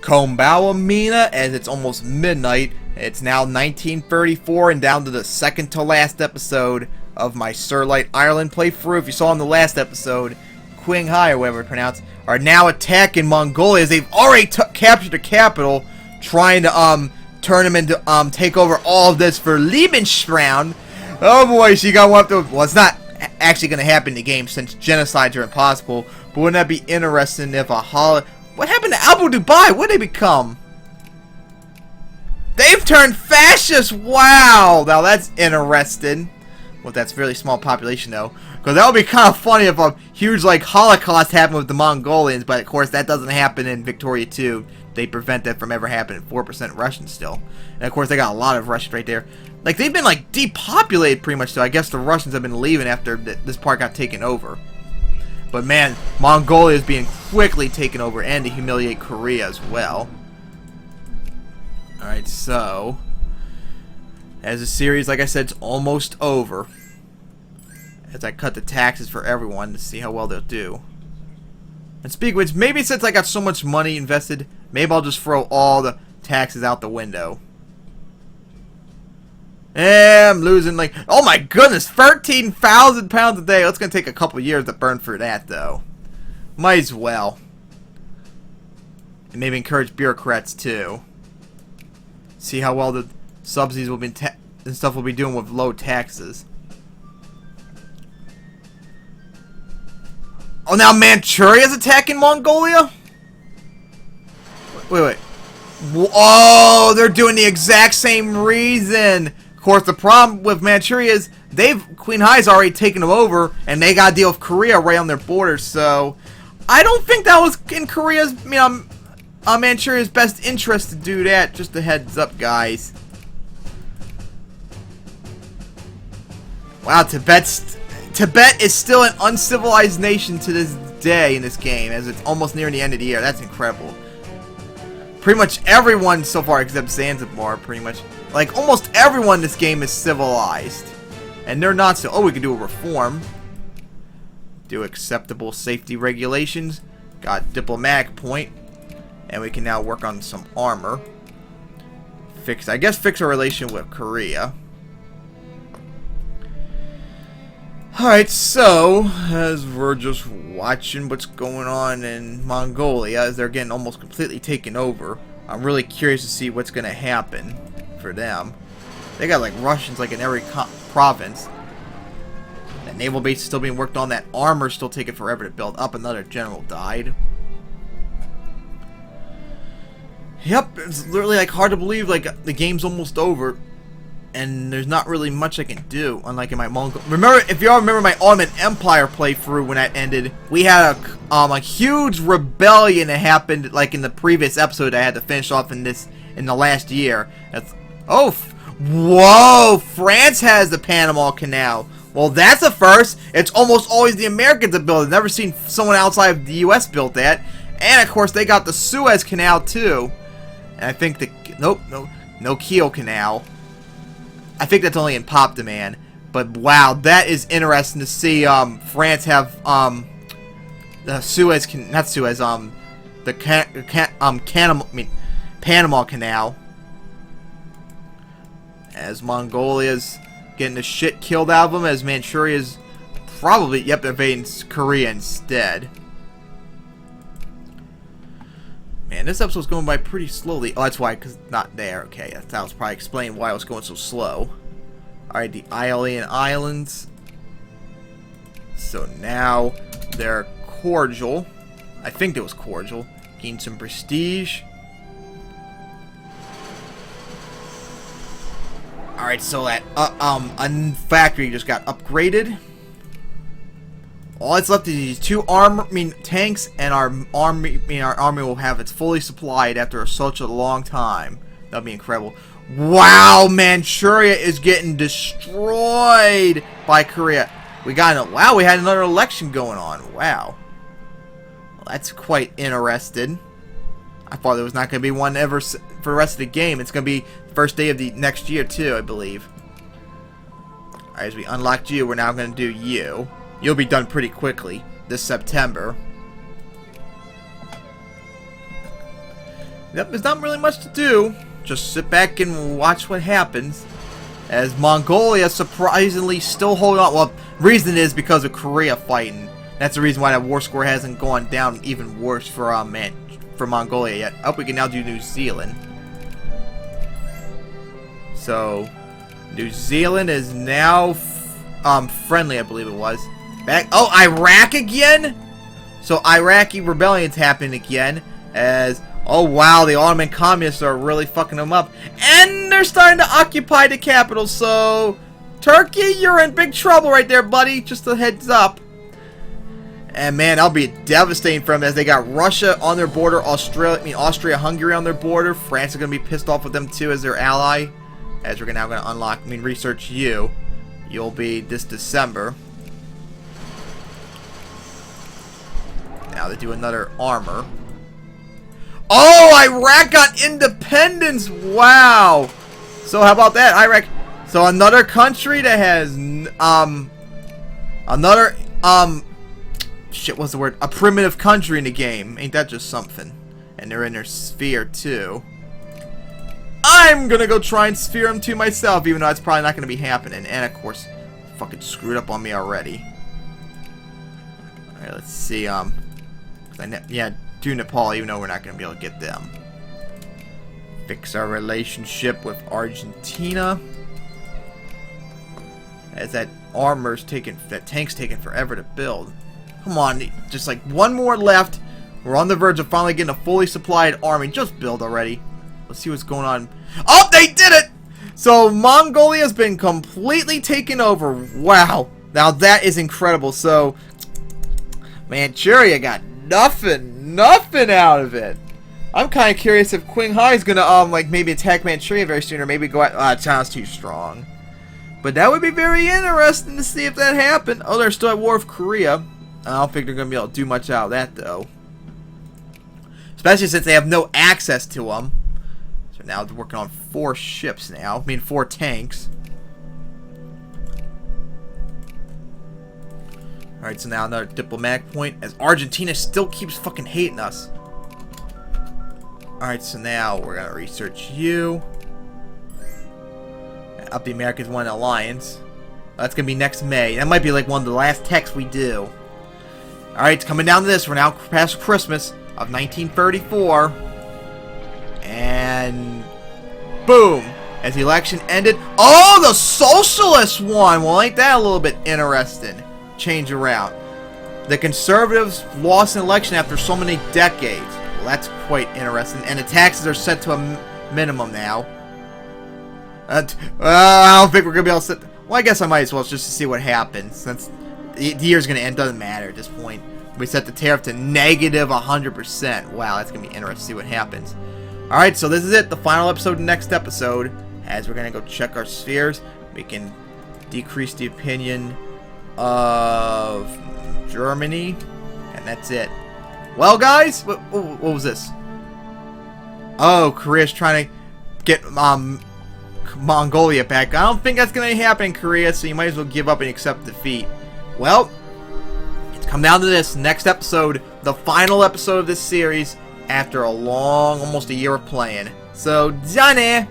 Kombawa Mina, as it's almost midnight. It's now 1934 and down to the second to last episode of my SiR Ireland playthrough. If you saw in the last episode, Qinghai, or whatever it's pronounced, are now attacking Mongolia as they've already captured the capital, trying to turn them into take over all of this for Lebensraum. Oh boy, she got one up to. Well, it's not actually going to happen in the game since genocides are impossible. But wouldn't that be interesting if what happened to Abu Dubai? What did they become? They've turned fascist! Wow! Now that's interesting. Well, that's a really small population, though. Because that would be kind of funny if a huge, like, Holocaust happened with the Mongolians. But, of course, that doesn't happen in Victoria 2. They prevent that from ever happening. 4% Russian still. And, of course, they got a lot of Russians right there. Like, they've been, like, depopulated pretty much, so I guess the Russians have been leaving after this part got taken over. But man, Mongolia is being quickly taken over, and to humiliate Korea as well. Alright, so as the series, like I said, it's almost over. As I cut the taxes for everyone to see how well they'll do. And speaking of which, maybe since I got so much money invested, maybe I'll just throw all the taxes out the window. Yeah, I'm losing, like, oh my goodness, 13,000 pounds a day. It's going to take a couple years to burn for that, though. Might as well. And maybe encourage bureaucrats, too. See how well the subsidies will be, and stuff will be doing with low taxes. Oh, now Manchuria is attacking Mongolia? Wait. Oh, they're doing the exact same reason. Of course, the problem with Manchuria is Qinghai's already taken them over, and they got to deal with Korea right on their border. So, I don't think that was in Korea's, Manchuria's best interest to do that. Just a heads up, guys. Wow, Tibet is still an uncivilized nation to this day in this game, as it's almost near the end of the year. That's incredible. Pretty much everyone so far except Zanzibar, pretty much. Like, almost everyone in this game is civilized. And they're not so. Oh, we can do a reform. Do acceptable safety regulations. Got diplomatic point. And we can now work on some armor. Fix our relation with Korea. Alright, so, as we're just watching what's going on in Mongolia, as they're getting almost completely taken over, I'm really curious to see what's going to happen for them. They got, like, Russians, like, in every province. That naval base is still being worked on. That armor's still taking forever to build up. Another general died. Yep, it's literally, like, hard to believe, like, the game's almost over. And there's not really much I can do, unlike in my Mongol. Remember, if y'all remember my Ottoman Empire playthrough when that ended, we had a huge rebellion that happened, like in the previous episode. I had to finish off in the last year. Whoa! France has the Panama Canal. Well, that's a first. It's almost always the Americans that build it. Never seen someone outside of the U.S. built that. And of course, they got the Suez Canal too. And I think no Kiel Canal. I think that's only in Pop Demand, but wow, that is interesting to see. France have the Panama Canal, as Mongolia's getting the shit killed out of them, as Manchuria's probably invading Korea instead. Man, this episode's going by pretty slowly. Oh, that's why, because not there. Okay, that was probably explain why it was going so slow. Alright, the Ionian Islands. So now they're cordial. I think it was cordial. Gain some prestige. Alright, so that factory just got upgraded. All that's left is these two tanks, and our army will have it fully supplied after such a long time. That'd be incredible. Wow, Manchuria is getting destroyed by Korea. We had another election going on. Wow. Well, that's quite interesting. I thought there was not going to be one ever for the rest of the game. It's going to be the first day of the next year too, I believe. Alright, as we unlocked you, we're now going to do you. You'll be done pretty quickly this September. Yep, there's not really much to do. Just sit back and watch what happens. As Mongolia surprisingly still holding on. Well, reason is because of Korea fighting. That's the reason why that war score hasn't gone down even worse for Mongolia yet. Oh, we can now do New Zealand. So, New Zealand is now friendly, I believe it was. Back. Oh, Iraq again? So Iraqi rebellion's happening again. As, oh wow, the Ottoman communists are really fucking them up. And they're starting to occupy the capital. So, Turkey, you're in big trouble right there, buddy. Just a heads up. And man, that'll be devastating for them as they got Russia on their border, Austria-Hungary on their border. France is going to be pissed off with them too as their ally. As we're now going to unlock, research you. You'll be this December. Now they do another armor. Oh, Iraq got independence! Wow! So how about that? Iraq. So another country that has, shit, what's the word? A primitive country in the game. Ain't that just something? And they're in their sphere too. I'm gonna go try and sphere them to myself, even though it's probably not gonna be happening. And of course, fucking screwed up on me already. Alright, let's see, yeah, do Nepal, even though we're not gonna be able to get them. Fix our relationship with Argentina. As that tank's taking forever to build. Come on, just like one more left. We're on the verge of finally getting a fully supplied army. Just build already. Let's see what's going on. Oh, they did it! So, Mongolia's been completely taken over. Wow. Now, that is incredible. So, Manchuria got nothing out of it. I'm kind of curious if Qinghai is going to, like, maybe attack Manchuria very soon, or maybe go out. China's too strong. But that would be very interesting to see if that happened. Oh, they're still at war with Korea. I don't think they're going to be able to do much out of that, though. Especially since they have no access to them. So now they're working on 4 ships now. 4 tanks. Alright, so now another diplomatic point. As Argentina still keeps fucking hating us. Alright, so now we're going to research you. Up the Americans want an alliance. That's going to be next May. That might be like one of the last texts we do. Alright, it's coming down to this. We're now past Christmas of 1934. And boom. As the election ended. Oh, the socialists won. Well, ain't that a little bit interesting? Change around. The conservatives lost an election after so many decades. Well, that's quite interesting. And the taxes are set to a minimum now. I don't think we're going to be able to set... Well, I guess I might as well just to see what happens. Since the year's going to end. Doesn't matter at this point. We set the tariff to negative 100%. Wow, that's going to be interesting to see what happens. Alright, so this is it. The final episode, next episode. As we're going to go check our spheres. We can decrease the opinion of Germany. And that's it. Well, guys, what was this? Oh, Korea's trying to get Mongolia back. I don't think that's going to happen in Korea, so you might as well give up and accept defeat. Well, it's come down to this. Next episode, the final episode of this series, after a long, almost a year of playing. So, done.